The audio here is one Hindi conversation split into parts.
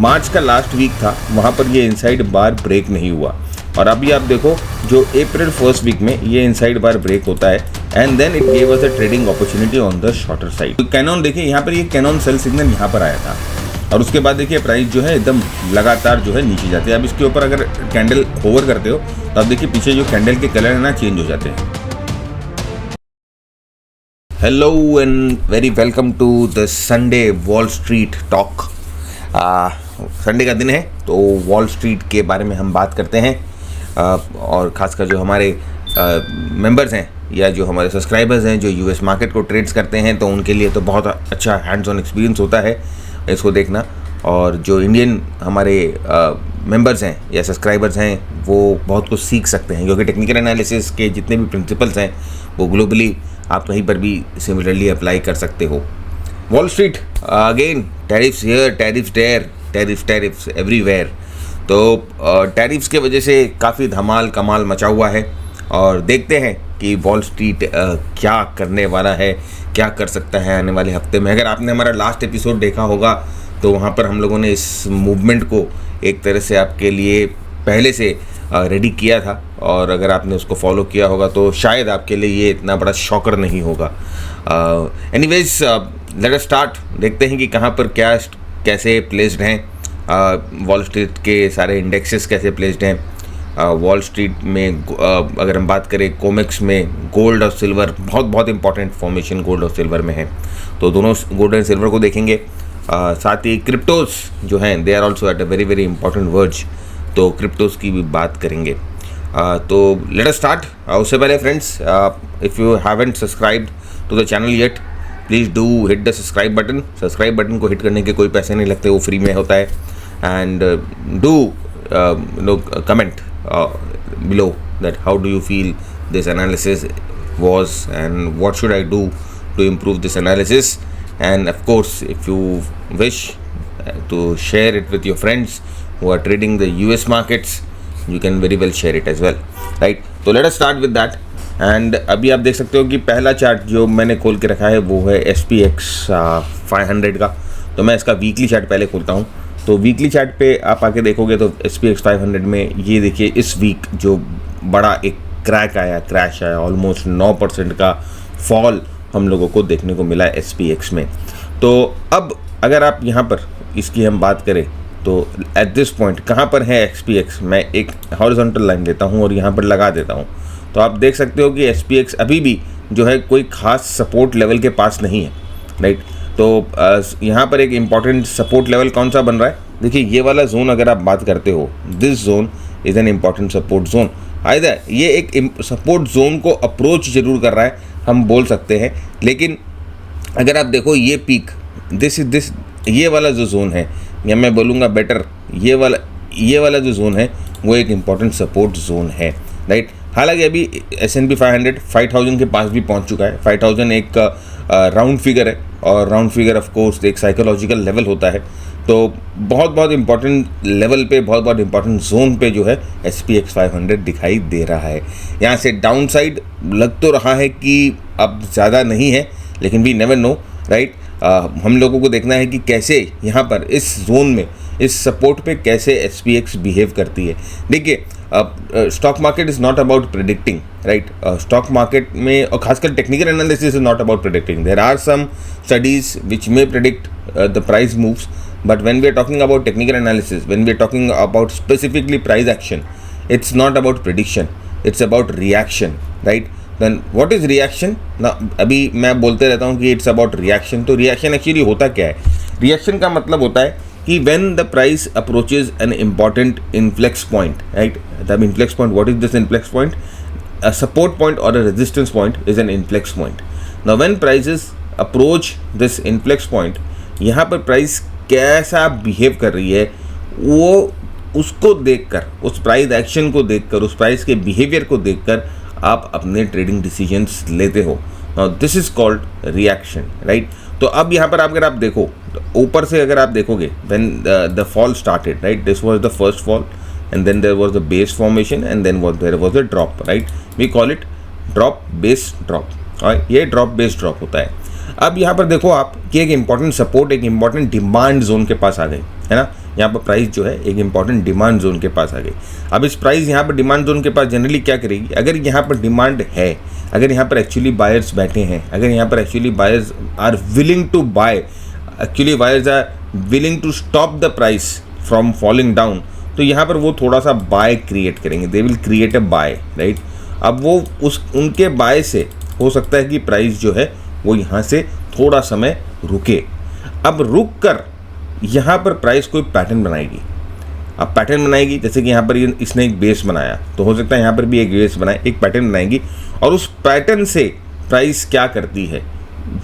मार्च का लास्ट वीक था, वहाँ पर ये इनसाइड बार ब्रेक नहीं हुआ और अभी आप देखो जो अप्रैल फर्स्ट वीक में ये इनसाइड बार ब्रेक होता है and then it gave us a trading opportunity on the shorter side. तो कैनन देखिए यहाँ पर ये कैनन सेल सिग्नल यहाँ पर आया था और उसके बाद देखिए प्राइस जो है एकदम लगातार जो है नीचे जाती है। अब इसके ऊपर अगर कैंडल होवर करते हो तो आप देखिए पीछे जो कैंडल के कलर है ना चेंज हो जाते हैं। Hello and very welcome to the Sunday Wall Street talk. Sunday का दिन है तो वॉल स्ट्रीट के बारे में हम बात करते हैं और ख़ासकर जो हमारे मेंबर्स हैं या जो हमारे सब्सक्राइबर्स हैं जो यूएस मार्केट को ट्रेड्स करते हैं तो उनके लिए तो बहुत अच्छा हैंड्स ऑन एक्सपीरियंस होता है इसको देखना। और जो इंडियन हमारे मेंबर्स हैं या सब्सक्राइबर्स हैं वो बहुत कुछ सीख सकते हैं क्योंकि टेक्निकल एनालिसिस के जितने भी प्रिंसिपल्स हैं वो ग्लोबली आप कहीं पर भी सिमिलरली अप्लाई कर सकते हो। Wall Street again, tariffs here, tariffs there, tariffs everywhere. तो टैरिफ्स के वजह से काफ़ी धमाल कमाल मचा हुआ है और देखते हैं कि वॉल स्ट्रीट क्या करने वाला है, क्या कर सकता है आने वाले हफ्ते में। अगर आपने हमारा लास्ट एपिसोड देखा होगा तो वहाँ पर हम लोगों ने इस मूवमेंट को एक तरह से आपके लिए पहले से रेडी किया था और अगर आपने उसको फॉलो किया होगा तो शायद आपके लिए ये इतना बड़ा शॉकर नहीं होगा। Anyways let us start. देखते हैं कि कहाँ पर क्या कैसे प्लेस्ड हैं वॉल स्ट्रीट के सारे इंडेक्सेस कैसे प्लेस्ड हैं। वॉल स्ट्रीट में अगर हम बात करें कोमेक्स में गोल्ड और सिल्वर बहुत इंपॉर्टेंट फॉर्मेशन गोल्ड और सिल्वर में है तो दोनों गोल्ड एंड सिल्वर को देखेंगे। साथ ही क्रिप्टोज जो हैं they are also at a very important verge, तो क्रिप्टोज की भी बात करेंगे। तो लेट अस स्टार्ट। उससे पहले friends, if you haven't subscribed to the channel yet please do hit the subscribe button. Subscribe button को हिट करने के कोई पैसे नहीं लगते, वो फ्री में होता है। And do comment below that how do you feel this analysis was and what should I do to improve this analysis, and of course if you wish to share it with your friends who are trading the US markets you can very well share it as well, right? So let us start with that। and अभी आप देख सकते हो कि पहला चार्ट जो मैंने खोल के रखा है वो है SPX 500 का। तो मैं इसका वीकली चार्ट पहले खोलता हूँ। तो वीकली चार्ट पे आप आके देखोगे तो SPX 500 में ये देखिए इस वीक जो बड़ा एक क्रैश आया ऑलमोस्ट 9% का फॉल हम लोगों को देखने को मिला है SPX में। तो अब अगर आप यहाँ पर इसकी हम बात करें तो एट दिस पॉइंट कहाँ पर है SPX, मैं एक हॉरिजॉन्टल लाइन देता हूँ और यहाँ पर लगा देता हूँ तो आप देख सकते हो कि SPX अभी भी जो है कोई ख़ास सपोर्ट लेवल के पास नहीं है, राइट? तो यहाँ पर एक इम्पॉर्टेंट सपोर्ट लेवल कौन सा बन रहा है, देखिए ये वाला जोन अगर आप बात करते हो this zone is an important support zone. Either ये एक सपोर्ट जोन को अप्रोच जरूर कर रहा है हम बोल सकते हैं, लेकिन अगर आप देखो ये पीक दिस ये वाला जो जोन है या मैं बोलूँगा बेटर ये वाला जो जोन है वो एक इम्पॉर्टेंट सपोर्ट जोन है, राइट? हालांकि अभी S&P 500 5000 के पास भी पहुंच चुका है। 5000 एक राउंड फिगर है और राउंड फिगर ऑफ कोर्स एक साइकोलॉजिकल लेवल होता है। तो बहुत इंपॉर्टेंट लेवल पे बहुत इंपॉर्टेंट जोन पे जो है SPX 500 दिखाई दे रहा है। यहाँ से डाउन साइड लग तो रहा है कि अब ज़्यादा नहीं है, लेकिन वी नेवर नो, राइट? हम लोगों को देखना है कि कैसे यहाँ पर इस जोन में इस सपोर्ट पे कैसे SPX बिहेव करती है। देखिए stock market is not about predicting, right? Stock market में और खासकर technical analysis is not about predicting. There are some studies which may predict the price moves, but when we are talking about technical analysis, when we are talking about specifically price action, it's not about prediction, it's about reaction, right? Then what is reaction? ना अभी मैं बोलते रहता हूँ कि it's about reaction। तो reaction actually होता क्या है? reaction का मतलब होता है कि when the price approaches an important inflex point, right? The inflex point, what is this inflex point? A support point or a resistance point is an inflex point. Now when prices approach this inflex point, यहाँ पर price कैसा बिहेव कर रही है वो उसको देखकर, उस प्राइस एक्शन को देखकर, उस प्राइस के बिहेवियर को देखकर आप अपने ट्रेडिंग डिसीजंस लेते हो। This is called reaction, right? तो अब यहाँ पर अगर आप देखो तो ऊपर से अगर आप देखोगे when the fall started, right, this was the first fall and then there was the base formation and then there was the drop, right? We call it drop base drop, और ये ड्रॉप बेस ड्रॉप होता है। अब यहाँ पर देखो आप कि एक इम्पॉर्टेंट सपोर्ट, एक इम्पॉर्टेंट डिमांड जोन के पास आ गए, है ना? यहाँ पर प्राइस जो है एक इंपॉर्टेंट डिमांड जोन के पास आ गई। अब इस प्राइस यहाँ पर डिमांड जोन के पास जनरली क्या करेगी, अगर यहाँ पर डिमांड है, अगर यहाँ पर एक्चुअली बायर्स बैठे हैं, अगर यहाँ पर actually buyers are willing to buy, actually buyers are willing to stop the price from falling down, तो यहाँ पर वो थोड़ा सा बाय क्रिएट करेंगे, they will create a buy, right. अब वो उनके बाय से हो सकता है कि प्राइस जो है वो यहाँ से थोड़ा समय रुके। अब रुक कर यहाँ पर प्राइस कोई पैटर्न बनाएगी। अब पैटर्न बनाएगी, जैसे कि यहाँ पर इसने एक बेस बनाया, तो हो सकता है यहाँ पर भी एक बेस बनाए, एक पैटर्न बनाएगी, और उस पैटर्न से प्राइस क्या करती है,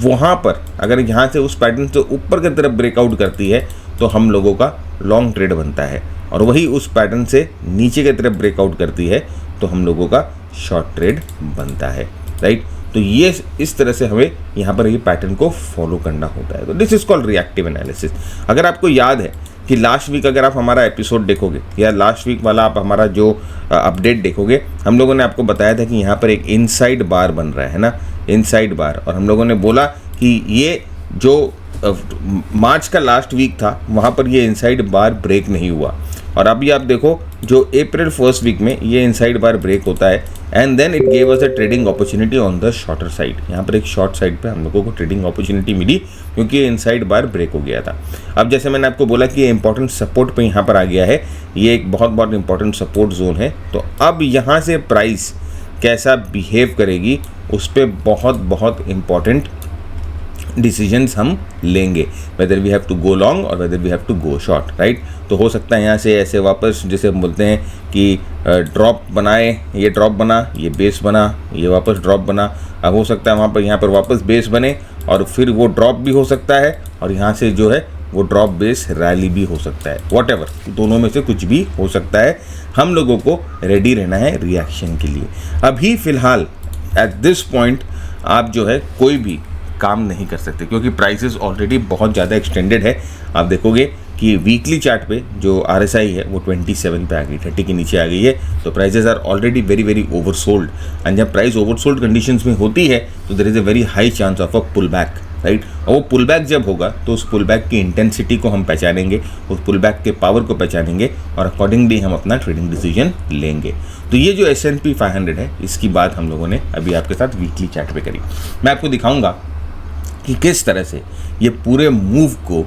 वहाँ पर अगर यहाँ से उस पैटर्न से ऊपर की तरफ ब्रेकआउट करती है तो हम लोगों का लॉन्ग ट्रेड बनता है, और वही उस पैटर्न से नीचे की तरफ ब्रेकआउट करती है तो हम लोगों का शॉर्ट ट्रेड बनता है, राइट। तो ये इस तरह से हमें यहाँ पर ये पैटर्न को फॉलो करना होता है। तो this is called reactive analysis. अगर आपको याद है कि लास्ट वीक अगर आप हमारा एपिसोड देखोगे या लास्ट वीक वाला आप हमारा जो अपडेट देखोगे, हम लोगों ने आपको बताया था कि यहाँ पर एक इनसाइड बार बन रहा है ना, इनसाइड बार, और हम लोगों ने बोला कि ये जो मार्च का लास्ट वीक था वहाँ पर ये इनसाइड बार ब्रेक नहीं हुआ, और अभी आप देखो जो अप्रैल फर्स्ट वीक में ये इनसाइड बार ब्रेक होता है, and then it gave us a trading opportunity on the shorter side. यहाँ पर एक शॉर्ट साइड पे हम लोगों को ट्रेडिंग अपॉर्चुनिटी मिली क्योंकि ये इनसाइड बार ब्रेक हो गया था। अब जैसे मैंने आपको बोला कि ये इंपॉर्टेंट सपोर्ट पे यहाँ पर आ गया है, ये एक बहुत इंपॉर्टेंट सपोर्ट जोन है। तो अब यहाँ से प्राइस कैसा बिहेव करेगी उस पर बहुत इंपॉर्टेंट डिसीजंस हम लेंगे, whether we have to go long और whether we have to go short, right. तो हो सकता है यहाँ से ऐसे वापस, जैसे हम बोलते हैं कि ड्रॉप बनाए, ये ड्रॉप बना, ये बेस बना, ये वापस ड्रॉप बना। अब हो सकता है यहाँ पर वापस बेस बने और फिर वो ड्रॉप भी हो सकता है, और यहाँ से जो है वो ड्रॉप बेस रैली भी हो सकता है, व्हाटएवर, दोनों में से कुछ भी हो सकता है। हम लोगों को रेडी रहना है रिएक्शन के लिए। अभी फ़िलहाल एट दिस पॉइंट आप जो है कोई भी काम नहीं कर सकते क्योंकि प्राइसेस ऑलरेडी बहुत ज़्यादा एक्सटेंडेड है। आप देखोगे कि वीकली चार्ट पे जो RSI है वो 27 पे आ गई, 30 के नीचे आ गई है, तो prices are already very oversold. And जब प्राइस ओवरसोल्ड कंडीशंस में होती है तो there is a very high chance of a pull back, right. और वो पुल बैक जब होगा तो उस पुल बैक की इंटेंसिटी को हम पहचानेंगे, उस पुल बैक के पावर को पहचानेंगे, और अकॉर्डिंगली हम अपना ट्रेडिंग डिसीजन लेंगे। तो ये जो S&P 500 है, इसकी बात हम लोगों ने अभी आपके साथ वीकली चार्ट पे करी। मैं आपको दिखाऊंगा कि किस तरह से ये पूरे मूव को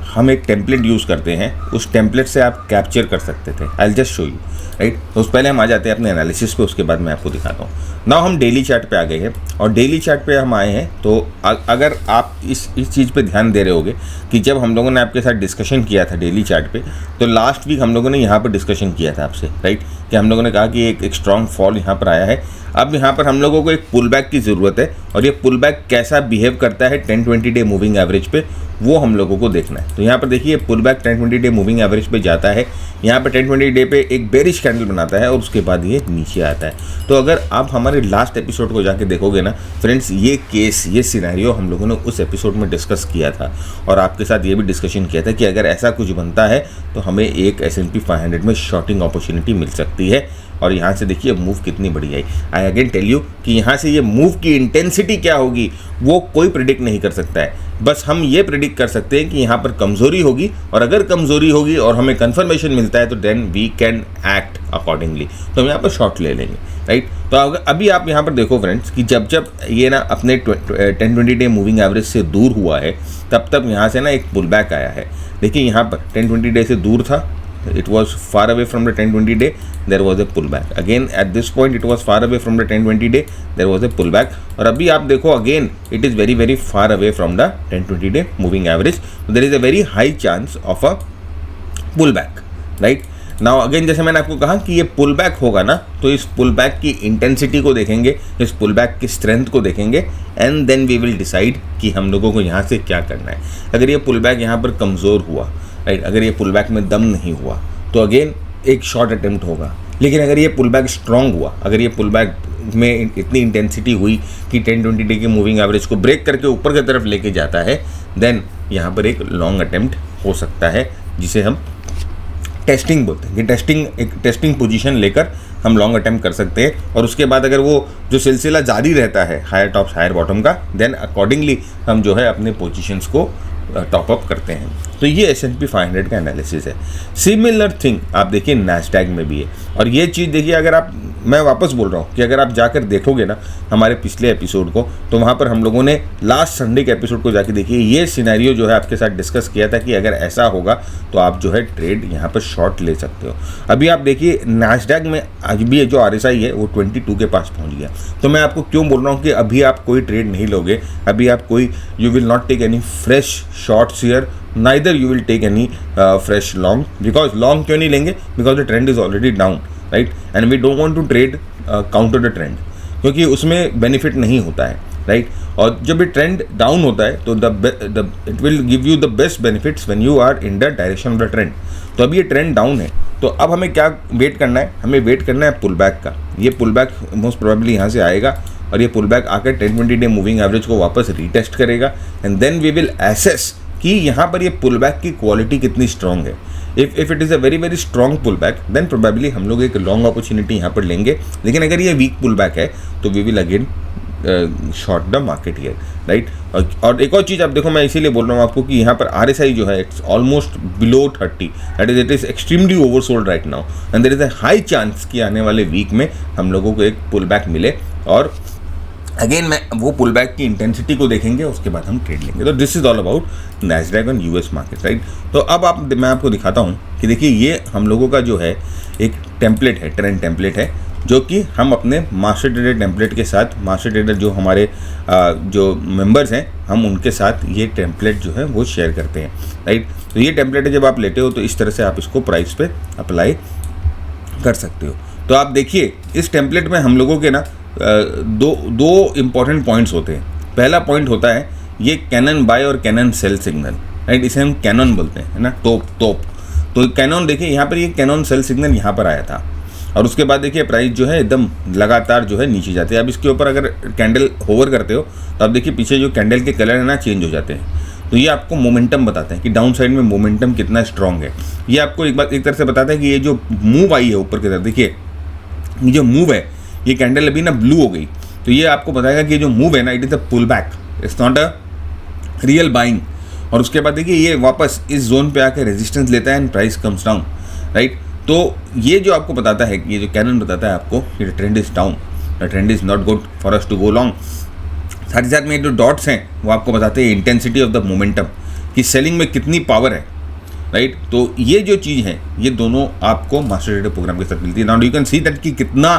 हम एक टेम्पलेट यूज़ करते हैं, उस टेम्पलेट से आप कैप्चर कर सकते थे। I will just show you, right. तो उस पहले हम आ जाते हैं अपने एनालिसिस पे, उसके बाद मैं आपको दिखाता हूँ। नाउ हम डेली चार्ट पे आ गए हैं, और डेली चार्ट पे हम आए हैं। तो अगर आप इस चीज़ पे ध्यान दे रहे होगे कि जब हम लोगों ने आपके साथ डिस्कशन किया था डेली चार्ट पे, तो लास्ट वीक हम लोगों ने यहाँ पर डिस्कशन किया था आपसे, राइट, कि हम लोगों ने कहा कि एक स्ट्रॉन्ग फॉल यहाँ पर आया है। अब यहाँ पर हम लोगों को एक पुल बैक की ज़रूरत है, और ये पुल बैक कैसा बिहेव करता है 10-20 डे मूविंग एवरेज पे, वो हम लोगों को देखना है। तो यहाँ पर देखिए pull back 10-20 day moving average पे जाता है, यहाँ पर 10-20 डे पे एक बेरिश कैंडल बनाता है और उसके बाद ये नीचे आता है। तो अगर आप हमारे लास्ट एपिसोड को जाके देखोगे ना फ्रेंड्स, ये केस, ये सिनेरियो हम लोगों ने उस एपिसोड में डिस्कस किया था, और आपके साथ ये भी डिस्कशन किया था कि अगर ऐसा कुछ बनता है तो हमें एक S&P 500 में शॉर्टिंग अपॉर्चुनिटी मिल सकती है। और यहाँ से देखिए मूव कितनी बड़ी आई। आई अगेन टेल यू कि यहाँ से ये मूव की इंटेंसिटी क्या होगी वो कोई प्रिडिक्ट नहीं कर सकता है, बस हम ये प्रिडिक्ट कर सकते हैं कि यहाँ पर कमज़ोरी होगी, और अगर कमज़ोरी होगी और हमें कंफर्मेशन मिलता है तो then we can act accordingly. तो हम यहाँ पर शॉर्ट ले लेंगे, राइट। तो अभी आप यहाँ पर देखो फ्रेंड्स कि जब ये ना अपने 10-20 डे मूविंग एवरेज से दूर हुआ है, तब यहाँ से ना एक पुल बैक आया है। देखिए यहाँ पर 10-20 डे से दूर था, it was far away from the 10-20 day, there was a pullback again at this point, it was far away from the 10-20 day, there was a pullback, और अभी आप देखो again it is very far away from the 10-20 day moving average, so there is a very high chance of a pullback, right। now again जैसे मैंने आपको कहा कि ये पुलबैक होगा ना, तो इस पुलबैक की इंटेंसिटी को देखेंगे, इस पुलबैक की स्ट्रेंथ को देखेंगे, and then we will decide कि हम लोगों को यहाँ से क्या करना है। अगर ये पुलबैक यहाँ पर कमज़ोर हुआ, राइट, अगर ये पुलबैक में दम नहीं हुआ तो अगेन एक शॉर्ट अटेम्प्ट होगा। लेकिन अगर ये पुलबैक स्ट्रॉन्ग हुआ, अगर ये पुलबैक में इतनी इंटेंसिटी हुई कि 10-20 डे की मूविंग एवरेज को ब्रेक करके ऊपर की तरफ लेके जाता है, देन यहाँ पर एक लॉन्ग अटेम्प्ट हो सकता है, जिसे हम टेस्टिंग बोलते हैं। कि एक टेस्टिंग पोजीशन लेकर हम लॉन्ग अटेम्प्ट कर सकते हैं, और उसके बाद अगर वो जो सिलसिला जारी रहता है हायर टॉप्स हायर बॉटम का, देन अकॉर्डिंगली हम जो है अपने पोजीशंस को टॉप अप करते हैं। तो ये S&P 500 का एनालिसिस है। सिमिलर थिंग आप देखिए नैस्डैक में भी है। और ये चीज़ देखिए, अगर आप, मैं वापस बोल रहा हूँ कि अगर आप जाकर देखोगे ना हमारे पिछले एपिसोड को, तो वहाँ पर हम लोगों ने लास्ट संडे के एपिसोड को जाके देखिए, ये सिनेरियो जो है आपके साथ डिस्कस किया था कि अगर ऐसा होगा तो आप जो है ट्रेड यहाँ पर शॉर्ट ले सकते हो। अभी आप देखिए नैस्डैक में आज भी जो RSI है वो 22 के पास पहुँच गया। तो मैं आपको क्यों बोल रहा हूँ कि अभी आप कोई ट्रेड नहीं लोगे, अभी आप कोई, you will not take any fresh shorts here, neither you will take any fresh long, because long क्यों नहीं लेंगे, because the trend is already down, right, and we don't want to trade counter the trend, क्योंकि उसमें बेनिफिट नहीं होता है, राइट। और जब ये ट्रेंड डाउन होता है तो it will give you the best benefits when you are in the direction of the trend. तो अभी ये ट्रेंड डाउन है, तो अब हमें क्या वेट करना है, हमें वेट करना है पुल बैक का। ये पुल बैक मोस्ट प्रोबेबली यहाँ से आएगा और ये पुल बैक आकर 10-20 डे मूविंग एवरेज को वापस रीटेस्ट करेगा, and then we will assess कि यहाँ पर ये पुल बैक की क्वालिटी कितनी स्ट्रॉन्ग है। If it is a very very strong pull back, then probably हम लोग एक लॉन्ग अपॉर्चुनिटी यहाँ पर लेंगे। लेकिन अगर ये वीक पुल बैक है तो we will again short the market here, right. और एक और चीज़ आप देखो, मैं इसीलिए बोल रहा हूँ आपको कि यहाँ पर RSI जो है it's almost below 30, that is it is extremely oversold right now, and there is a high chance कि आने वाले वीक में हम लोगों को एक पुल बैक मिले। और अगेन मैं वो पुल बैक की इंटेंसिटी को देखेंगे, उसके बाद हम ट्रेड लेंगे। तो this is all about Nasdaq on US market, right. तो अब मैं आपको दिखाता हूँ कि देखिए ये हम लोगों का जो है एक टेम्पलेट है, ट्रेंड टेम्पलेट है, जो कि हम अपने मास्टर ट्रेडर टेम्पलेट के साथ, मास्टर ट्रेडर जो हमारे जो मेंबर्स हैं, हम उनके साथ ये टेम्पलेट जो है वो शेयर करते हैं, राइट। तो ये टेम्पलेट जब आप लेते हो तो इस तरह से आप इसको प्राइस पे अप्लाई कर सकते हो। तो आप देखिए इस टेम्पलेट में हम लोगों के ना दो इम्पॉर्टेंट पॉइंट्स होते हैं। पहला पॉइंट होता है ये कैनन बाय और कैनन सेल सिग्नल, राइट। इसे हम कैनन बोलते हैं, है ना, तोप। तो कैनन देखिए यहाँ पर ये कैनन सेल सिग्नल यहाँ पर आया था, और उसके बाद देखिए प्राइस जो है एकदम लगातार जो है नीचे जाती है। अब इसके ऊपर अगर कैंडल होवर करते हो तो आप देखिए पीछे जो कैंडल के कलर है ना चेंज हो जाते हैं। तो ये आपको मोमेंटम बताते हैं कि डाउन साइड में मोमेंटम कितना स्ट्रांग है। ये आपको एक तरह से बताता है कि ये जो मूव आई है ऊपर की तरफ, देखिए ये जो मूव है, ये कैंडल अभी ना ब्लू हो गई, तो ये आपको बताएगा कि ये जो मूव है ना it is a pull back, it's not a real buying. और उसके बाद देखिए ये वापस इस जोन पे आकर रेजिस्टेंस लेता है and price comes down, right. तो ये जो आपको बताता है, ये जो कैनन बताता है आपको कि the trend is down, the trend is not good for us to go long. साथ ही साथ में जो डॉट्स हैं वो आपको बताते हैं इंटेंसिटी ऑफ द मोमेंटम, कि सेलिंग में कितनी पावर है, राइट। तो ये जो चीज़ है ये दोनों आपको मास्टर ट्रेडर प्रोग्राम के साथ मिलती है। Now you can see that कि कितना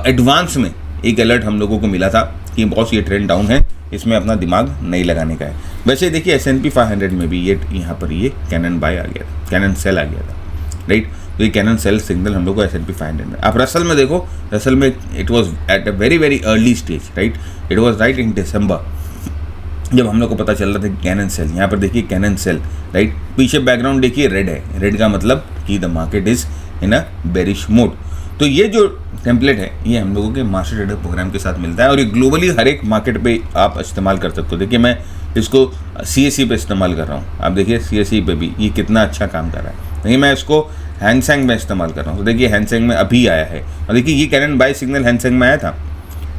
एडवांस में एक अलर्ट हम लोगों को मिला था कि बॉस ये ट्रेंड डाउन है, इसमें अपना दिमाग नहीं लगाने का है। वैसे देखिए S&P 500 में भी ये यहाँ पर ये कैनन बाय आ गया था, कैनन सेल आ गया था, राइट। तो ये कैनन सेल सिग्नल हम लोग को S&P 500 में। आप रसल में देखो, रसल में it was at a very very early stage, right. It was right in December जब हम लोग को पता चल रहा था कि कैनन सेल, यहाँ पर देखिए कैनन सेल, राइट। पीछे बैकग्राउंड देखिए रेड है, रेड का मतलब कि the market is in a bearish mode. तो ये जो टेम्पलेट है ये हम लोगों के मास्टर ट्रेडर प्रोग्राम के साथ मिलता है, और ये ग्लोबली हर एक मार्केट पे आप इस्तेमाल कर सकते हो। देखिए मैं इसको CSE पे इस्तेमाल कर रहा हूँ, आप देखिए CSE पे भी ये कितना अच्छा काम कर रहा है। देखिए मैं इसको हैंगसेंग में इस्तेमाल कर रहा हूँ, तो देखिए हैंगसेंग में अभी आया है, और देखिए ये कैनन बाय सिग्नल हैंगसेंग में आया था।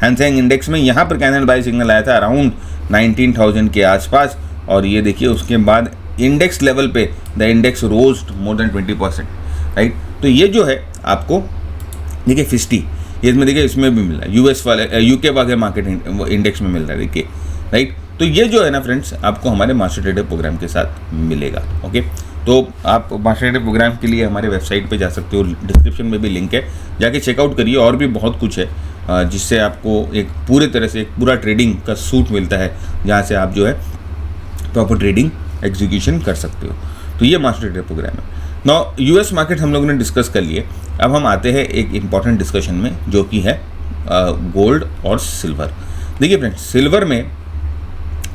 हैंगसेंग इंडेक्स में यहाँ पर कैनन बाय सिग्नल आया था अराउंड 19,000 के आसपास, और ये देखिए उसके बाद इंडेक्स लेवल पे the index rose more than 20%, right. तो ये जो है आपको देखिए 50, ये इसमें देखिए इसमें भी मिल रहा है, US वाले UK वाले मार्केट इंडेक्स में मिल रहा है, देखिए, राइट। तो ये जो है ना फ्रेंड्स आपको हमारे मास्टर ट्रेडर प्रोग्राम के साथ मिलेगा, ओके। तो आप मास्टर ट्रेडर प्रोग्राम के लिए हमारे वेबसाइट पे जा सकते हो, डिस्क्रिप्शन में भी लिंक है, जाके चेकआउट करिए। और भी बहुत कुछ है जिससे आपको एक पूरे तरह से एक पूरा ट्रेडिंग का सूट मिलता है, जहाँ से आप जो है प्रॉपर ट्रेडिंग एग्जीक्यूशन कर सकते हो। तो ये मास्टर ट्रेडर प्रोग्राम है। नाउ US मार्केट हम लोगों ने डिस्कस कर लिए, अब हम आते हैं एक इम्पॉर्टेंट डिस्कशन में, जो कि है गोल्ड और सिल्वर। देखिए फ्रेंड्स, सिल्वर में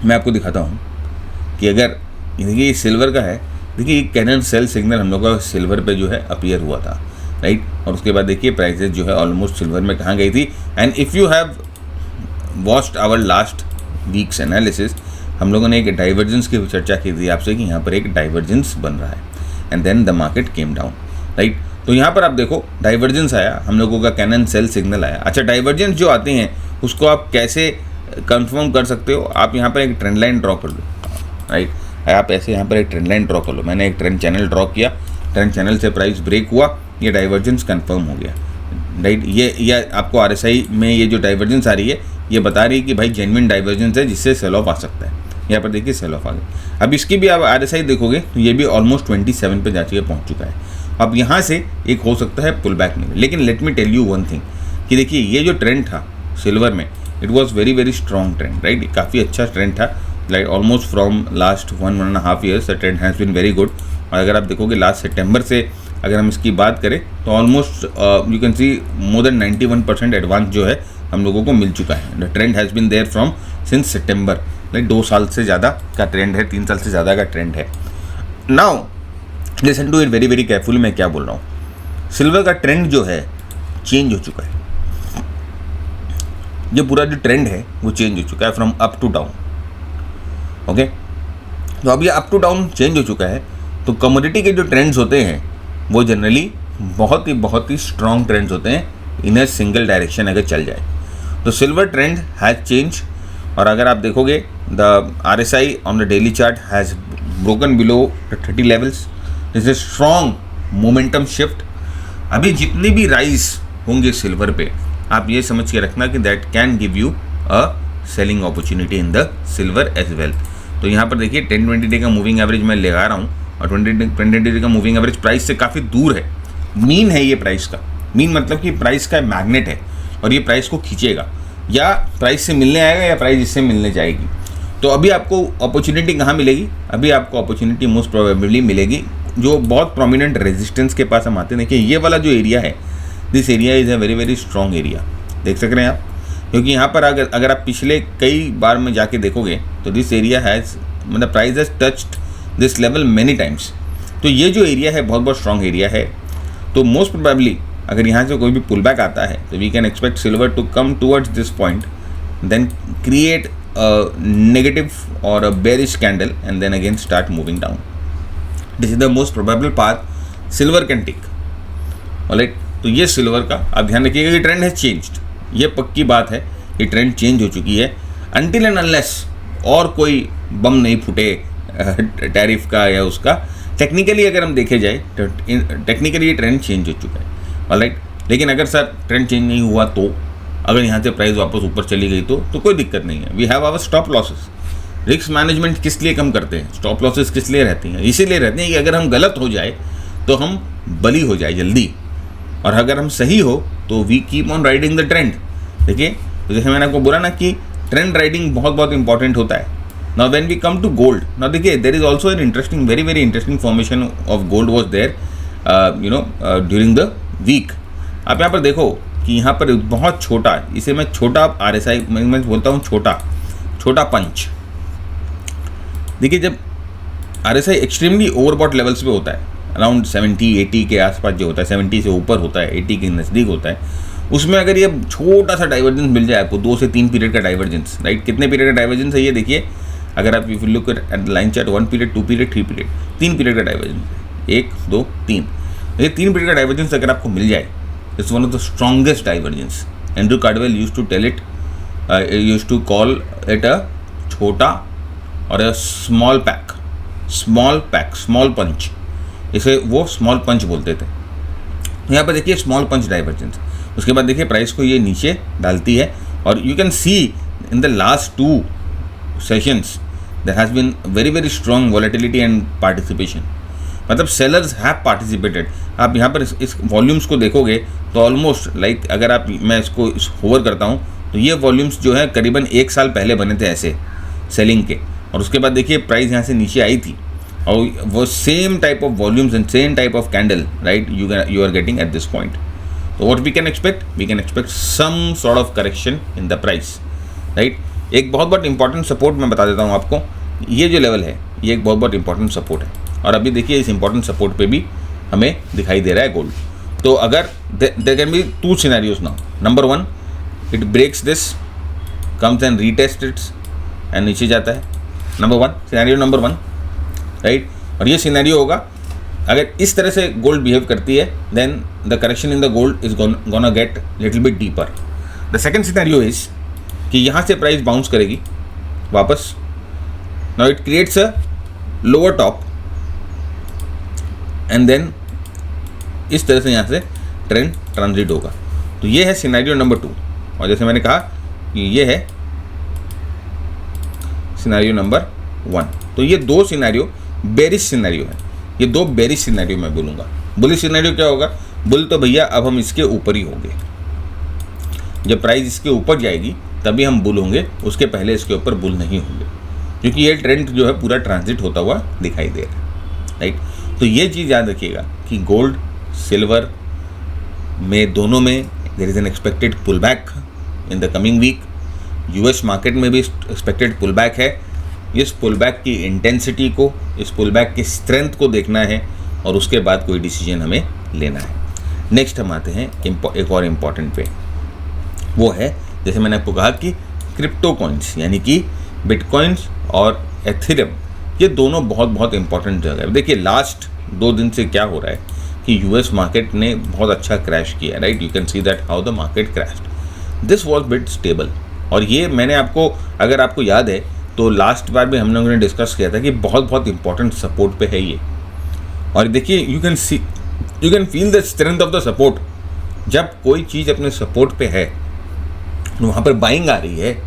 मैं आपको दिखाता हूँ कि अगर देखिए ये सिल्वर का है, देखिए ये कैनन सेल सिग्नल हम लोग का सिल्वर पे जो है अपीयर हुआ था, राइट। और उसके बाद देखिए प्राइसेस जो है ऑलमोस्ट सिल्वर में कहाँ गई थी। And if you have watched our last week's analysis, हम लोगों ने एक डाइवर्जेंस की चर्चा की थी आपसे कि यहाँ पर एक डाइवर्जेंस बन रहा है, and then the market came down, right. तो यहाँ पर आप देखो डाइवर्जेंस आया, हम लोगों का कैनन सेल सिग्नल आया। अच्छा, डाइवर्जेंस जो आते हैं उसको आप कैसे कंफर्म कर सकते हो, आप यहाँ पर एक ट्रेंड लाइन ड्रॉ कर लो, राइट। आप ऐसे यहाँ पर एक ट्रेंड लाइन ड्रॉ कर लो। मैंने एक ट्रेंड चैनल ड्रॉ किया, ट्रेंड चैनल से प्राइस ब्रेक हुआ, ये डाइवर्जेंस कंफर्म हो गया, राइट। ये आपको RSI में ये जो डाइवर्जेंस आ रही है ये बता रही है कि भाई जेन्युइन डाइवर्जेंस है जिससे सेल ऑफ आ सकता है। यहाँ पर देखिए सेल ऑफ आ गया। अब इसकी भी आप RSI देखोगे तो ये भी ऑलमोस्ट 27 पे जा के पहुँच चुका है। अब यहाँ से एक हो सकता है पुल बैक में, लेकिन let me tell you one thing कि देखिए ये जो ट्रेंड था सिल्वर में, it was very strong trend, right. काफ़ी अच्छा ट्रेंड था, like almost from last 1.5 years the trend has been very good. और अगर आप देखोगे लास्ट सितंबर से अगर हम इसकी बात करें तो almost you can see more than 91% advance जो है हम लोगों को मिल चुका है। The trend has been there from since सितंबर, लाइक 2 साल से ज़्यादा का ट्रेंड है, 3 साल से ज़्यादा का ट्रेंड है। Now listen to it very carefully, मैं क्या बोल रहा हूँ। सिल्वर का ट्रेंड जो है चेंज हो चुका है, जो पूरा जो ट्रेंड है वो चेंज हो चुका है from up to down, okay. तो अब ये अप टू डाउन चेंज हो चुका है, तो कमोडिटी के जो ट्रेंड्स होते हैं वो जनरली बहुत ही स्ट्रॉन्ग ट्रेंड्स होते हैं इन अ सिंगल डायरेक्शन अगर चल जाए। तो सिल्वर ट्रेंड हैज़ चेंज, और अगर आप देखोगे the RSI on the daily chart has broken below the 30 levels. This is strong momentum shift. अभी जितने भी राइज होंगे सिल्वर पे, आप ये समझ के रखना कि that can give you a selling opportunity in the silver as well. तो यहाँ पर देखिए 10-20 डे का मूविंग एवरेज मैं लगा रहा हूँ, और 20 डे का मूविंग एवरेज प्राइस से काफ़ी दूर है। मीन है ये प्राइस का, मीन मतलब कि प्राइस का मैग्नेट है, और ये प्राइस को खींचेगा, या प्राइस से मिलने आएगा या प्राइस इससे मिलने जाएगी। तो अभी आपको अपॉर्चुनिटी कहाँ मिलेगी? अभी आपको अपॉर्चुनिटी मोस्ट प्रोबेबली मिलेगी जो बहुत प्रोमिनेंट रेजिस्टेंस के पास हम आते हैं। देखिए ये वाला जो एरिया है, this area is a very strong area, देख सक रहे हैं आप। क्योंकि यहाँ पर अगर आप पिछले कई बार में जाके देखोगे तो दिस एरिया हैज़ मतलब price has touched this level many times. तो ये जो एरिया है बहुत स्ट्रॉन्ग एरिया है। तो मोस्ट प्रोबेबली अगर यहाँ से कोई भी पुल बैक आता है तो we can expect silver to come towards this point, then create negative और bearish candle, and then again start moving down. This is the most probable path silver can take, alright. तो ये सिल्वर का आप ध्यान रखिएगा कि ट्रेंड हैज चेंज्ड, ये पक्की बात है कि ट्रेंड चेंज हो चुकी है। अनटिल एंड अनलेस और कोई बम नहीं फूटे टैरिफ का या उसका, टेक्निकली अगर हम देखे जाए तो टेक्निकली ये ट्रेंड चेंज हो चुका है, ऑलराइट। लेकिन अगर सर ट्रेंड चेंज नहीं हुआ तो अगर यहाँ से प्राइस वापस ऊपर चली गई तो कोई दिक्कत नहीं है। We have our stop losses. Risk management किस लिए कम करते हैं? स्टॉप लॉसेस किस लिए रहती हैं? इसीलिए रहती हैं कि अगर हम गलत हो जाए तो हम बली हो जाए जल्दी, और अगर हम सही हो तो we keep on riding the trend. देखिए तो जैसे मैंने आपको बोला ना कि ट्रेंड राइडिंग बहुत इंपॉर्टेंट होता है। Now when we come to gold, now देखिए there is also an interesting very interesting formation of gold was there during the week. आप यहाँ पर देखो कि यहाँ पर बहुत छोटा, इसे मैं छोटा RSI मैं बोलता हूँ, छोटा पंच। देखिए जब RSI एक्सट्रीमली ओवरबॉट लेवल्स पे होता है, अराउंड 70-80 के आसपास जो होता है, 70 से ऊपर होता है, 80 के नज़दीक होता है, उसमें अगर ये छोटा सा डाइवर्जेंस मिल जाए आपको, 2 से 3 पीरियड का डाइवर्जेंस, राइट। कितने पीरियड का डाइवर्जेंस है ये देखिए, अगर आप if you look at line chart, 1 period, 2 period, 3 period, 3 period का डाइवर्जेंस है, 1 2 3। ये 3 पीरियड का डाइवर्जेंस अगर आपको मिल जाए, it's one of the strongest divergence. Andrew Cardwell used to tell it, used to call it a छोटा और अ स्मॉल पंच, इसे वो स्मॉल पंच बोलते थे। यहाँ पर देखिए स्मॉल पंच डाइवर्जेंस, उसके बाद देखिए प्राइस को ये नीचे डालती है, और you can see in the last 2 sessions there has been very strong volatility and participation, मतलब सेलर्स हैव पार्टिसिपेटेड। आप यहाँ पर इस वॉल्यूम्स को देखोगे तो ऑलमोस्ट लाइक अगर आप मैं इसको होवर करता हूँ तो ये वॉल्यूम्स जो है करीबन 1 साल पहले बने थे ऐसे सेलिंग के, और उसके बाद देखिए प्राइस यहाँ से नीचे आई थी, और वो same type of volumes and same type of candle, right, you are getting at this point. तो what we can expect some sort of correction in the price, right. एक बहुत इंपॉर्टेंट सपोर्ट मैं बता देता हूँ आपको, ये जो लेवल है ये एक बहुत इंपॉर्टेंट सपोर्ट है, और अभी देखिए इस इंपॉर्टेंट सपोर्ट पे भी हमें दिखाई दे रहा है गोल्ड। तो अगर there can be 2 scenarios now. Number 1, it breaks this, comes and retest it's and नीचे जाता है, नंबर 1, सिनेरियो नंबर 1, राइट। और ये सिनेरियो होगा अगर इस तरह से गोल्ड बिहेव करती है, then the correction in the gold is gonna get little bit deeper. The second scenario is कि यहाँ से प्राइस बाउंस करेगी वापस। Now it creates a lower top and then इस तरह से यहाँ से ट्रेंड ट्रांजिट होगा। तो ये है सिनेरियो नंबर 2, और जैसे मैंने कहा कि ये है सिनेरियो नंबर 1। तो ये 2 सिनेरियो बेरिश सिनेरियो है, ये 2 बेरिश सिनेरियो मैं बोलूँगा। बुलिश सिनेरियो क्या होगा? बुल तो भैया अब हम इसके ऊपर ही होंगे, जब प्राइस इसके ऊपर जाएगी तभी हम बुल होंगे, उसके पहले इसके ऊपर बुल नहीं होंगे, क्योंकि ये ट्रेंड जो है पूरा ट्रांजिट होता हुआ दिखाई दे रहा है, राइट। तो ये चीज़ याद रखिएगा कि गोल्ड सिल्वर में दोनों में there is an expected pull back in the coming week. US market में भी एक्सपेक्टेड पुल बैक है। इस पुल बैक की इंटेंसिटी को, इस पुल बैक की स्ट्रेंथ को देखना है और उसके बाद कोई डिसीजन हमें लेना है। नेक्स्ट हम आते हैं एक और इम्पॉर्टेंट पे, वो है जैसे मैंने आपको कहा कि क्रिप्टो कॉइन्स, यानी कि बिटकॉइंस और एथेरियम, ये दोनों बहुत बहुत इंपॉर्टेंट जगह है। देखिए लास्ट 2 दिन से क्या हो रहा है कि यूएस मार्केट ने बहुत अच्छा क्रैश किया, right. You can see that how the market crashed. This was bit stable, और ये मैंने आपको, अगर आपको याद है तो लास्ट बार भी हम लोगों ने डिस्कस किया था कि बहुत बहुत इंपॉर्टेंट सपोर्ट पे है ये। और देखिए you can feel the strength of the support. जब कोई चीज़ अपने सपोर्ट पे है, वहाँ पर बाइंग आ रही है,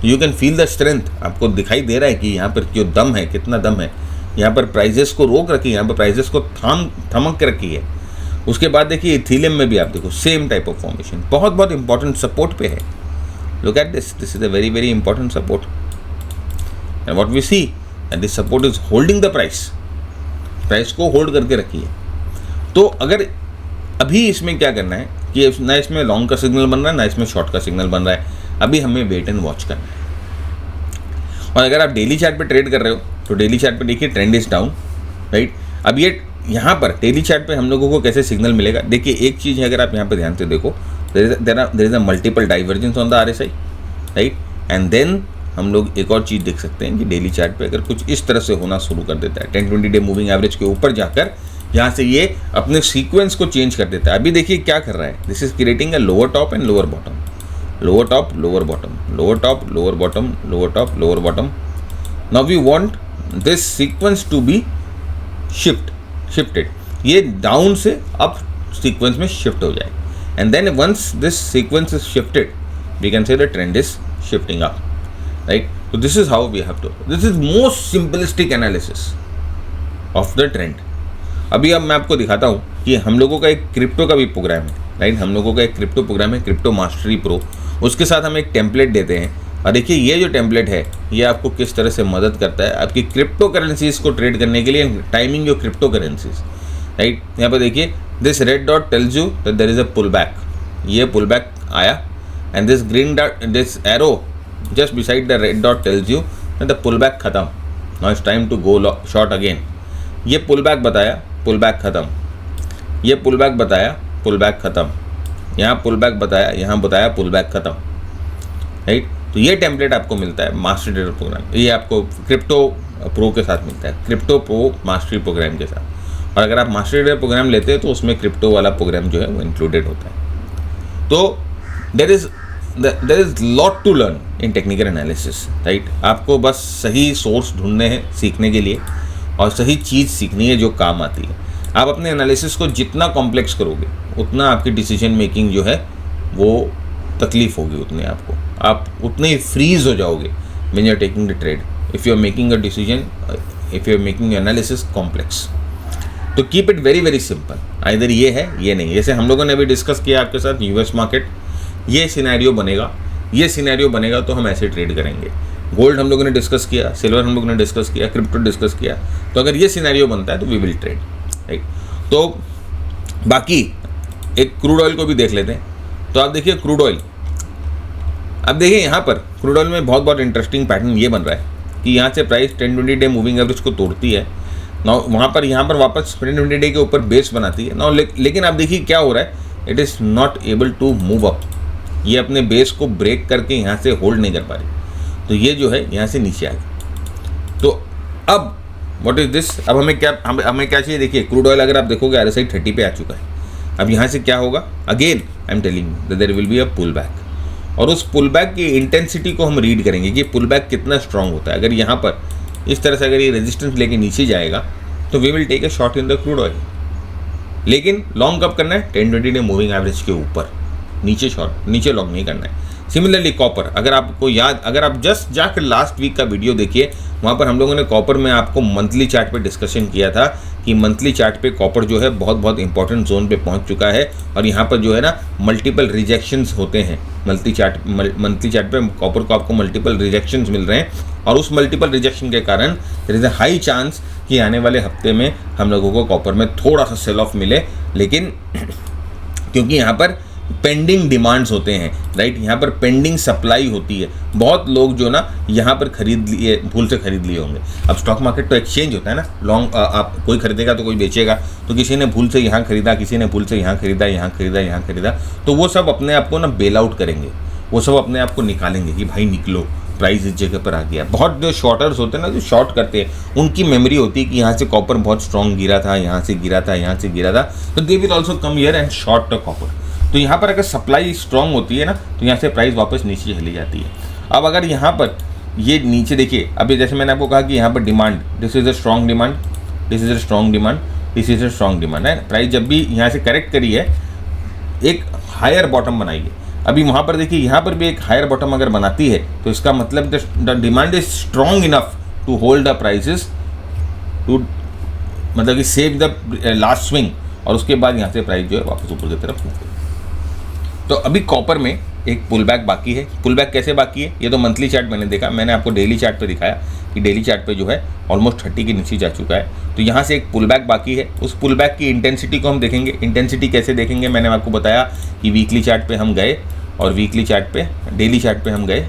you can feel the strength. आपको दिखाई दे रहा है कि यहाँ पर जो दम है, कितना दम है। यहाँ पर प्राइजेस को रोक रखी है, यहाँ पर प्राइजेस को थमक के रखी है। उसके बाद देखिए इथीलियम में भी आप देखो सेम टाइप ऑफ फॉर्मेशन, बहुत बहुत इंपॉर्टेंट सपोर्ट पे है। Look at this is a very very important support, and what we see that this support is holding the price को होल्ड करके रखी है। तो अगर अभी इसमें क्या करना है कि ना इसमें लॉन्ग का सिग्नल बन रहा है, ना इसमें शॉर्ट का सिग्नल बन रहा है, अभी हमें वेट एंड वॉच करना है। और अगर आप डेली चार्ट पे ट्रेड कर रहे हो तो डेली चार्ट पे देखिए ट्रेंड इज डाउन, राइट। अब ये यहाँ पर डेली चार्ट पे हम लोगों को कैसे सिग्नल मिलेगा? देखिए एक चीज़ है, अगर आप यहाँ पे ध्यान से देखो, there is a multiple divergence on the RSI, right. And then हम लोग एक और चीज़ देख सकते हैं कि डेली चार्ट पे अगर कुछ इस तरह से होना शुरू कर देता है, 10-20 डे मूविंग एवरेज के ऊपर जाकर यहाँ से ये अपने सीक्वेंस को चेंज कर देता है। अभी देखिए क्या कर रहा है, this is creating a lower top and lower bottom, lower top lower bottom, lower top lower bottom, lower top lower bottom. Now we want this sequence to be shifted, ये डाउन से अप सीक्वेंस में शिफ्ट हो जाए, and then once this sequence is shifted we can say the trend is shifting up, right. So this is how we have to, this is most simplistic analysis of the trend। अभी अब मैं आपको दिखाता हूँ कि हम लोगों का एक क्रिप्टो का भी प्रोग्राम है, राइट। हम लोगों का एक क्रिप्टो प्रोग्राम है, क्रिप्टो मास्टरी प्रो। उसके साथ हम एक टेम्पलेट देते हैं, और देखिए ये जो टेम्पलेट है ये आपको किस तरह से मदद करता है आपकी क्रिप्टो करेंसीज को ट्रेड करने के लिए, timing your cryptocurrencies, right. यहाँ पर देखिए this red dot tells you that there is a pull back, ये पुल बैक आया, and this green dot, this arrow just beside the red dot tells you that the pullback खत्म, now it's time to go short again। ये pullback बताया, pullback खत्म, ये pullback बताया, pullback खत्म, यहाँ pullback बताया, यहाँ बताया pullback खत्म, राइट। तो ये टेम्पलेट आपको मिलता है मास्टर ट्रेडर प्रोग्राम, ये आपको क्रिप्टो प्रो के साथ मिलता है, क्रिप्टो प्रो मास्टरी प्रोग्राम के साथ। और अगर आप मास्टर ट्रेडर प्रोग्राम लेते हैं तो उसमें क्रिप्टो वाला प्रोग्राम जो है वो इंक्लूडेड होता है। तो there is lot to learn in technical analysis, right. आपको बस सही सोर्स ढूंढने हैं सीखने के लिए, और सही चीज़ सीखनी है जो काम आती है। आप अपने एनालिसिस को जितना कॉम्प्लेक्स करोगे उतना आपकी डिसीजन मेकिंग जो है वो तकलीफ होगी, उतने आपको, आप उतने ही फ्रीज हो जाओगे when you are taking the trade, if you are making a decision, if you are making analysis complex. तो keep it very very simple, either ये है ये नहीं। जैसे हम लोगों ने अभी डिस्कस किया आपके साथ यूएस मार्केट, ये सिनेरियो बनेगा, ये सिनेरियो बनेगा तो हम ऐसे ट्रेड करेंगे। गोल्ड हम लोगों ने डिस्कस किया, सिल्वर हम लोगों ने डिस्कस किया, क्रिप्टो डिस्कस किया। तो अगर ये सिनेरियो बनता है तो वी विल ट्रेड, राइट। तो बाकी एक क्रूड ऑयल को भी देख लेते हैं। तो आप देखिए क्रूड ऑयल, अब देखिए यहाँ पर क्रूड ऑयल में बहुत इंटरेस्टिंग पैटर्न ये बन रहा है कि यहाँ से प्राइस 10-20 डे मूविंग एवरेज को तोड़ती है ना, वहाँ पर यहाँ पर वापस 10-20 डे के ऊपर बेस बनाती है ना, लेकिन आप देखिए क्या हो रहा है, it is not able to move up, ये अपने बेस को ब्रेक करके यहाँ से होल्ड नहीं कर पा रही। तो ये जो है यहाँ से नीचे आ गई। तो अब व्हाट इज दिस, अब हमें क्या चाहिए? देखिए क्रूड ऑयल अगर आप देखोगे RSI 30 पे आ चुका है। अब यहाँ से क्या होगा? Again I am telling you there will be a pull back, और उस पुल बैक की इंटेंसिटी को हम रीड करेंगे कि पुल बैक कितना स्ट्रांग होता है। अगर यहाँ पर इस तरह से अगर ये रेजिस्टेंस लेके नीचे जाएगा तो we will take a short in the crude oil. लेकिन लॉन्ग कब करना है? 10-20 डे मूविंग एवरेज के ऊपर, नीचे शॉर्ट, नीचे लॉन्ग नहीं करना है। सिमिलरली कॉपर, अगर आपको याद, अगर आप जस्ट जाकर लास्ट वीक का वीडियो देखिए, वहाँ पर हम लोगों ने कॉपर में आपको मंथली चार्ट पे डिस्कशन किया था कि मंथली चार्ट पे कॉपर जो है बहुत बहुत इंपॉर्टेंट जोन पे पहुँच चुका है और यहाँ पर जो है ना मल्टीपल रिजेक्शंस होते हैं। मंथली चार्ट पे कॉपर को आपको मल्टीपल रिजेक्शंस मिल रहे हैं और उस मल्टीपल रिजेक्शन के कारण there is a high chance कि आने वाले हफ्ते में हम लोगों को कॉपर में थोड़ा सा सेल ऑफ मिले। लेकिन क्योंकि यहाँ पर पेंडिंग डिमांड्स होते हैं, राइट, यहाँ पर पेंडिंग सप्लाई होती है। बहुत लोग जो ना यहाँ पर खरीद लिए, भूल से खरीद लिए होंगे। अब स्टॉक मार्केट तो एक्सचेंज होता है ना, लॉन्ग आप कोई खरीदेगा तो कोई बेचेगा, तो किसी ने भूल से यहाँ खरीदा, किसी ने भूल से यहाँ खरीदा, यहाँ खरीदा, तो वो सब अपने आप को ना बेल आउट करेंगे, वो सब अपने आप को निकालेंगे कि भाई निकलो, प्राइस इस जगह पर आ गया। बहुत जो शॉर्टर्स होते हैं ना, जो शॉर्ट करते हैं, उनकी मेमोरी होती है कि यहाँ से कॉपर बहुत स्ट्रॉन्ग गिरा था, यहाँ से गिरा था, तो they will also come here and short the copper. तो यहाँ पर अगर सप्लाई स्ट्रॉन्ग होती है ना, तो यहाँ से प्राइस वापस नीचे चली जाती है। अब अगर यहाँ पर ये नीचे देखिए, अभी जैसे मैंने आपको कहा कि यहाँ पर demand, this is a strong demand, this is a strong demand, this is a strong demand है। प्राइस जब भी यहाँ से करेक्ट करी है, एक हायर बॉटम बनाइए। अभी वहाँ पर देखिए, यहाँ पर भी एक हायर बॉटम अगर बनाती है तो इसका मतलब the demand is strong enough to hold the prices, to मतलब कि सेव द लास्ट स्विंग, और उसके बाद यहाँ से प्राइस जो है वापस ऊपर की तरफ मूव। तो अभी कॉपर में एक पुल बैक बाकी है। पुल बैक कैसे बाकी है? ये तो मंथली चार्ट मैंने देखा, मैंने आपको डेली चार्ट पे दिखाया कि डेली चार्ट पे जो है ऑलमोस्ट 30 के नीचे जा चुका है। तो यहाँ से एक पुल बैक बाकी है। उस पुल बैक की इंटेंसिटी को हम देखेंगे। इंटेंसिटी कैसे देखेंगे? मैंने आपको बताया कि वीकली चार्ट पे हम गए और वीकली चार्ट पे, डेली चार्ट पे हम गए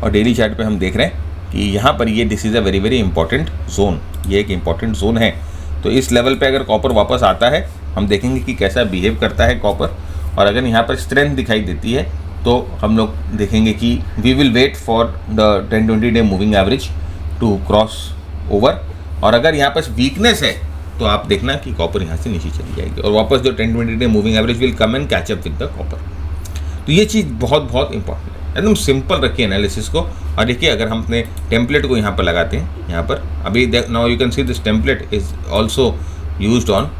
और डेली चार्ट पे हम देख रहे हैं कि यहाँ पर ये this is a very very important zone, ये एक इंपॉर्टेंट जोन है। तो इस लेवल पे अगर कॉपर वापस आता है, हम देखेंगे कि कैसा बिहेव करता है कॉपर, और अगर यहाँ पर स्ट्रेंथ दिखाई देती है तो हम लोग देखेंगे कि we will wait for the 10-20 day moving average to cross over, और अगर यहाँ पर वीकनेस है तो आप देखना कि कॉपर यहाँ से नीचे चली जाएगी और वापस जो 10-20 day moving average will come and catch up with the copper. तो ये चीज़ बहुत बहुत इंपॉर्टेंट है। एकदम सिंपल रखिए एनालिसिस को, और देखिए अगर हम अपने टेम्पलेट को यहाँ पर लगाते हैं, यहाँ पर अभी now you can see this template is also used on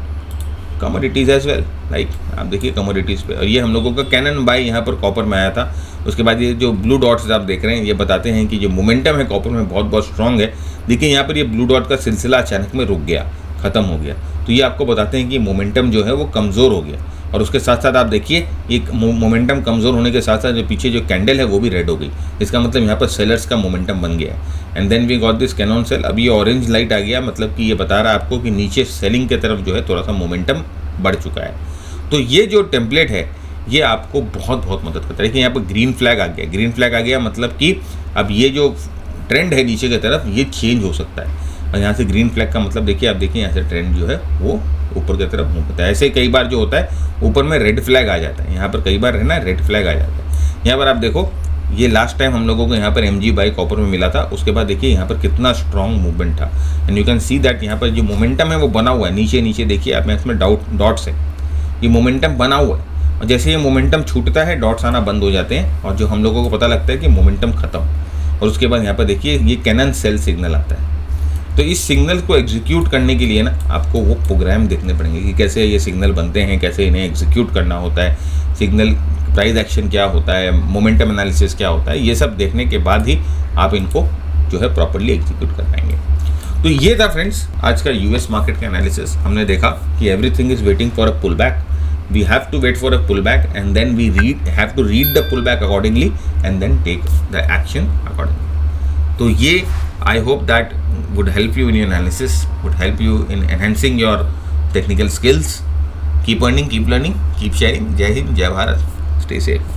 commodities as well, right. आप देखिए कमोडिटीज़ पे, और ये हम लोगों का कैनन बाय यहाँ पर कॉपर में आया था। उसके बाद ये जो ब्लू डॉट्स आप देख रहे हैं, ये बताते हैं कि जो मोमेंटम है कॉपर में बहुत बहुत स्ट्रॉन्ग है। देखिए यहाँ पर ये ब्लू डॉट का सिलसिला अचानक में रुक गया, ख़त्म हो गया, तो ये आपको बताते हैं कि मोमेंटम जो है वो कमज़ोर हो गया। और उसके साथ साथ आप देखिए एक मोमेंटम कमज़ोर होने के साथ साथ जो पीछे जो कैंडल है वो भी रेड हो गई। इसका मतलब यहाँ पर सेलर्स का मोमेंटम बन गया है। And then we got this cannon sell. अभी ये ऑरेंज लाइट आ गया, मतलब कि ये बता रहा है आपको कि नीचे सेलिंग की तरफ जो है थोड़ा सा मोमेंटम बढ़ चुका है। तो ये जो टेम्पलेट है ये आपको बहुत बहुत मदद करता है। देखिए यहाँ पर ग्रीन फ्लैग आ गया, ग्रीन फ्लैग आ गया मतलब कि अब ये जो ट्रेंड है नीचे की तरफ ये चेंज हो सकता है। और यहाँ से ग्रीन फ्लैग का मतलब देखिए, आप देखिए यहाँ से ट्रेंड जो है वो ऊपर की तरफ मूव होता है। ऐसे कई बार जो होता है ऊपर में रेड फ्लैग आ जाता है, यहाँ पर कई बार है ना रेड फ्लैग आ जाता है। यहाँ पर आप देखो, ये लास्ट टाइम हम लोगों को यहाँ पर MG बाई कॉपर में मिला था, उसके बाद देखिए यहाँ पर कितना स्ट्रॉन्ग मूवमेंट था। And you can see that यहाँ पर जो मोमेंटम है वो बना हुआ है नीचे नीचे। देखिए आप इसमें डॉट्स है, ये मोमेंटम बना हुआ है, और जैसे ये मोमेंटम छूटता है डॉट्स आना बंद हो जाते हैं और जो हम लोगों को पता लगता है कि मोमेंटम खत्म। और उसके बाद यहाँ पर देखिए ये कैनन सेल सिग्नल आता है। तो इस सिग्नल को एग्जीक्यूट करने के लिए ना आपको वो प्रोग्राम देखने पड़ेंगे कि कैसे ये सिग्नल बनते हैं, कैसे इन्हें एग्जीक्यूट करना होता है, सिग्नल प्राइस एक्शन क्या होता है, मोमेंटम एनालिसिस क्या होता है। ये सब देखने के बाद ही आप इनको जो है प्रॉपर्ली एग्जीक्यूट कर पाएंगे। तो ये था फ्रेंड्स आज का US मार्केट का एनालिसिस। हमने देखा कि everything is waiting for a pull back, we have to wait for a pull back and then we have to read the pull back accordingly and then take the action accordingly. तो ये I hope that would help you in your analysis, would help you in enhancing your technical skills. Keep earning, keep learning, keep sharing. Jai Hind, Jai Bharat. Stay safe.